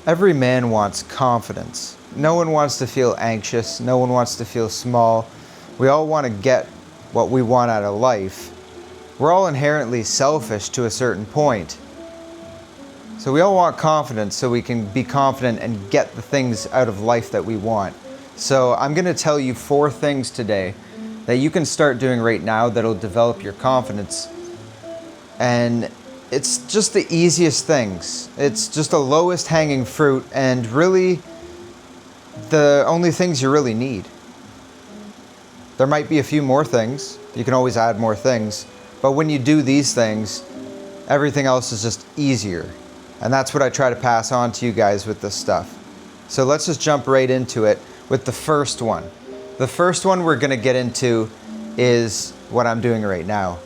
Every man wants confidence. No one wants to feel anxious. No one wants to feel small. We all want to get what we want out of life. We're all inherently selfish to a certain point. So we all want confidence so we can be confident and get the things out of life that we want. So I'm going to tell you 4 things today that you can start doing right now that'll develop your confidence. And it's just the easiest things. It's just the lowest hanging fruit and really the only things you really need. There might be a few more things. You can always add more things. But when you do these things, everything else is just easier. And that's what I try to pass on to you guys with this stuff. So let's just jump right into it with the first one. The first one we're going to get into is what I'm doing right now,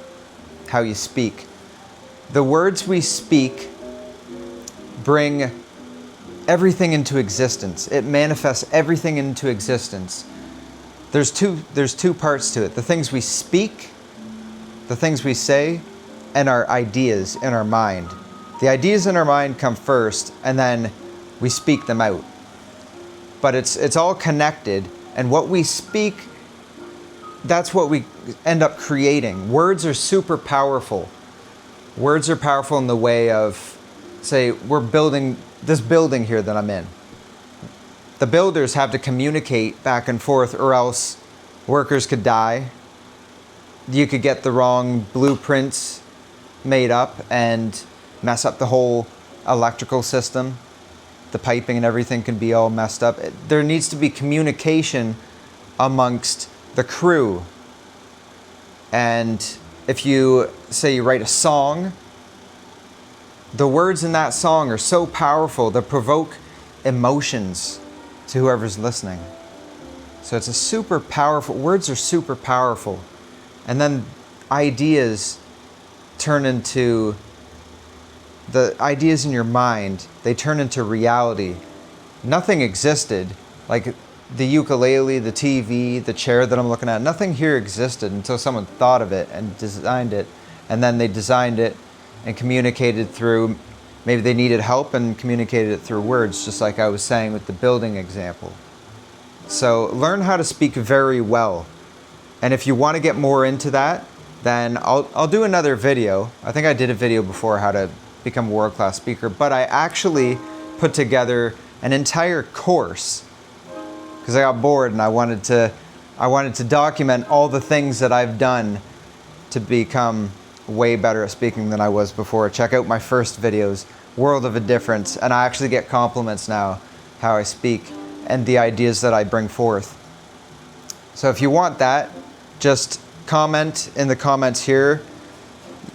how you speak. The words we speak bring everything into existence. It manifests everything into existence. There's two parts to it. The things we speak, the things we say, and our ideas in our mind. The ideas in our mind come first, and then we speak them out. But it's all connected, and what we speak, that's what we end up creating. Words are super powerful. Words are powerful in the way of, say, we're building this building here that I'm in. The builders have to communicate back and forth, or else workers could die. You could get the wrong blueprints made up and mess up the whole electrical system. The piping and everything can be all messed up. There needs to be communication amongst the crew. And if you say you write a song, the words in that song are so powerful they provoke emotions to whoever's listening. So it's a super powerful, words are super powerful. And then ideas turn into, the ideas in your mind, they turn into reality. Nothing existed, like the ukulele, the TV, the chair that I'm looking at, nothing here existed until someone thought of it and designed it. And then they designed it and communicated through, maybe they needed help and communicated it through words, just like I was saying with the building example. So learn how to speak very well. And if you want to get more into that, then I'll do another video. I think I did a video before how to become a world-class speaker, but I actually put together an entire course because I got bored and I wanted to document all the things that I've done to become way better at speaking than I was before. Check out my first videos, World of a Difference, and I actually get compliments now how I speak and the ideas that I bring forth. So if you want that, just comment in the comments here.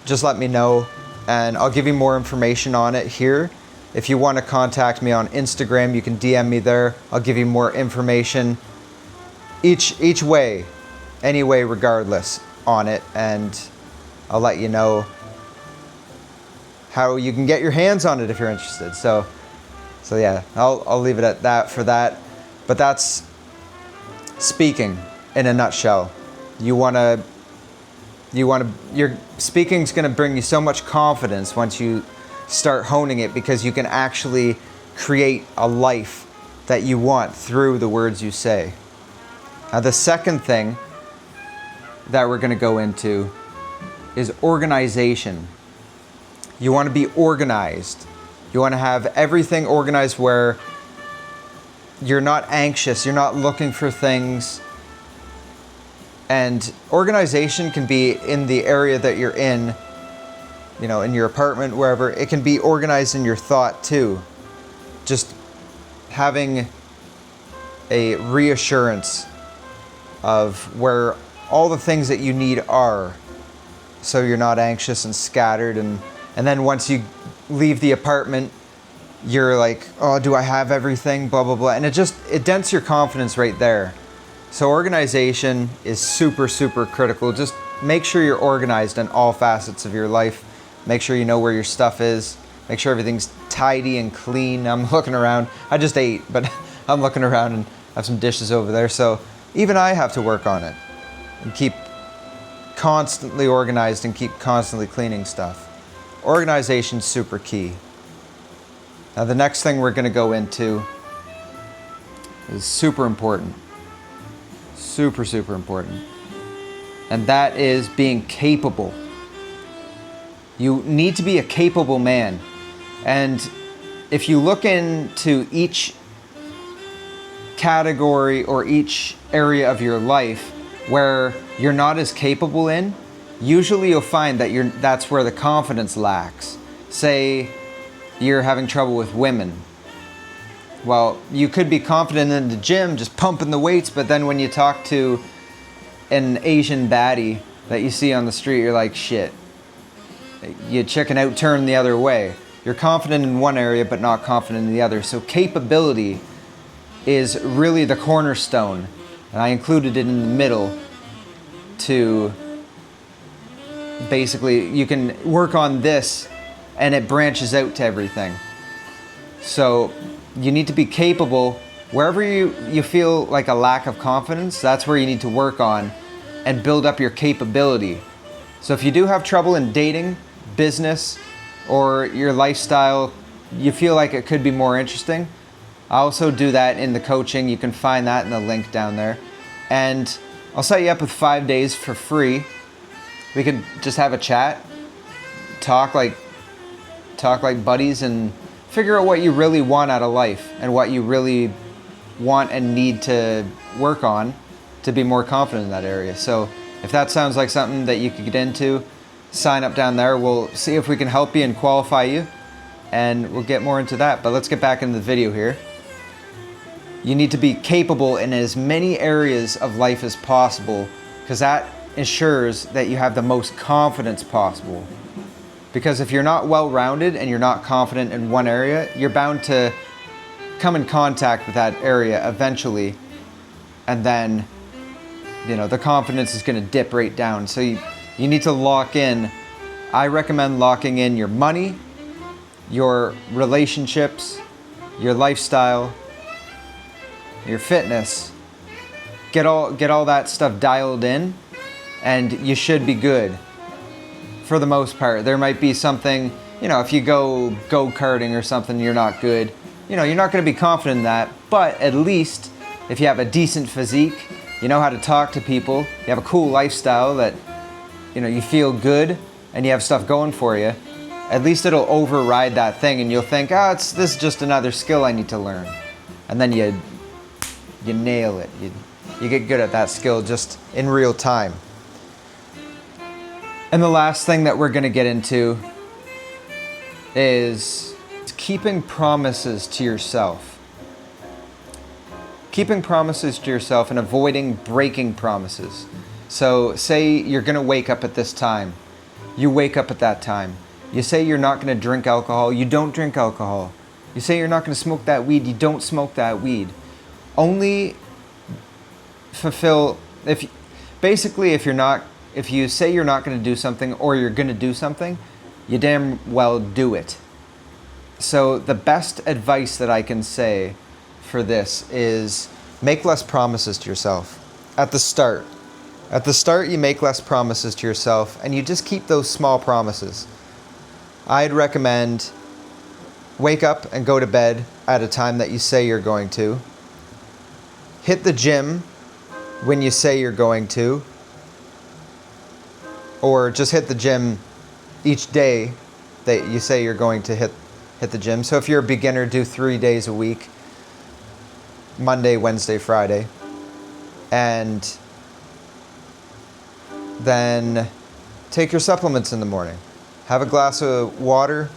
Just let me know and I'll give you more information on it here. If you want to contact me on Instagram, you can DM me there. I'll give you more information each way, any way regardless on it, and I'll let you know how you can get your hands on it if you're interested. So yeah, I'll leave it at that for that. But that's speaking in a nutshell. Your speaking's going to bring you so much confidence once you start honing it, because you can actually create a life that you want through the words you say. Now, the second thing that we're going to go into is organization. You want to be organized. You want to have everything organized where you're not anxious, you're not looking for things. And organization can be in the area that you're in, you know, in your apartment, wherever. It can be organized in your thought too. Just having a reassurance of where all the things that you need are, so you're not anxious and scattered. And then once you leave the apartment, you're like, oh, do I have everything? Blah, blah, blah. And it dents your confidence right there. So organization is super, super critical. Just make sure you're organized in all facets of your life. Make sure you know where your stuff is. Make sure everything's tidy and clean. I'm looking around. I just ate, but I'm looking around and I have some dishes over there. So even I have to work on it and keep constantly organized and keep constantly cleaning stuff. Organization's super key. Now the next thing we're gonna go into is super important. Super, super important. And that is being capable. You need to be a capable man. And if you look into each category or each area of your life where you're not as capable in, usually you'll find that that's where the confidence lacks. Say you're having trouble with women. Well, you could be confident in the gym, just pumping the weights, but then when you talk to an Asian baddie that you see on the street, you're like, shit. You chicken out, turn the other way. You're confident in one area, but not confident in the other. So capability is really the cornerstone. And I included it in the middle to basically, you can work on this and it branches out to everything. So you need to be capable. Wherever you feel like a lack of confidence, that's where you need to work on and build up your capability. So if you do have trouble in dating, business, or your lifestyle, you feel like it could be more interesting, I also do that in the coaching. You can find that in the link down there. And I'll set you up with 5 days for free. We could just have a chat, talk like buddies, and figure out what you really want out of life and what you really want and need to work on to be more confident in that area. So if that sounds like something that you could get into, sign up down there. We'll see if we can help you and qualify you, and we'll get more into that. But let's get back into the video here. You need to be capable in as many areas of life as possible, because that ensures that you have the most confidence possible. Because if you're not well-rounded and you're not confident in one area, you're bound to come in contact with that area eventually, and then, you know, the confidence is going to dip right down. So you need to lock in. I recommend locking in your money, your relationships, your lifestyle, your fitness. Get all that stuff dialed in, and you should be good. For the most part, there might be something, you know, if you go go-karting or something, you're not good. You know, you're not going to be confident in that, but at least if you have a decent physique, you know how to talk to people, you have a cool lifestyle that, you know, you feel good and you have stuff going for you, at least it'll override that thing and you'll think, this is just another skill I need to learn. And then you nail it. You get good at that skill just in real time. And the last thing that we're going to get into is keeping promises to yourself. Keeping promises to yourself and avoiding breaking promises. So say you're going to wake up at this time. You wake up at that time. You say you're not going to drink alcohol. You don't drink alcohol. You say you're not going to smoke that weed. You don't smoke that weed. Only fulfill, if you say you're not going to do something or you're going to do something, you damn well do it. So the best advice that I can say for this is make less promises to yourself at the start. At the start, you make less promises to yourself and you just keep those small promises. I'd recommend wake up and go to bed at a time that you say you're going to. Hit the gym when you say you're going to. Or just hit the gym each day that you say you're going to hit the gym. So if you're a beginner, do 3 days a week. Monday, Wednesday, Friday. And then take your supplements in the morning. Have a glass of water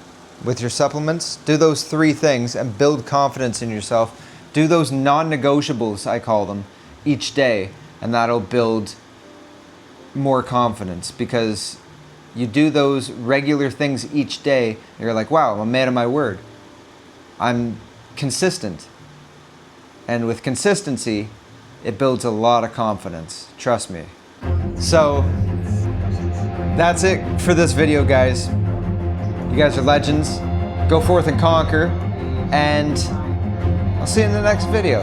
with your supplements. Do those 3 things and build confidence in yourself. Do those non-negotiables, I call them, each day. And that'll build more confidence, because you do those regular things each day and you're like, wow, I'm a man of my word. I'm consistent. And with consistency, it builds a lot of confidence. Trust me. So that's it for this video, guys. You guys are legends. Go forth and conquer, and I'll see you in the next video.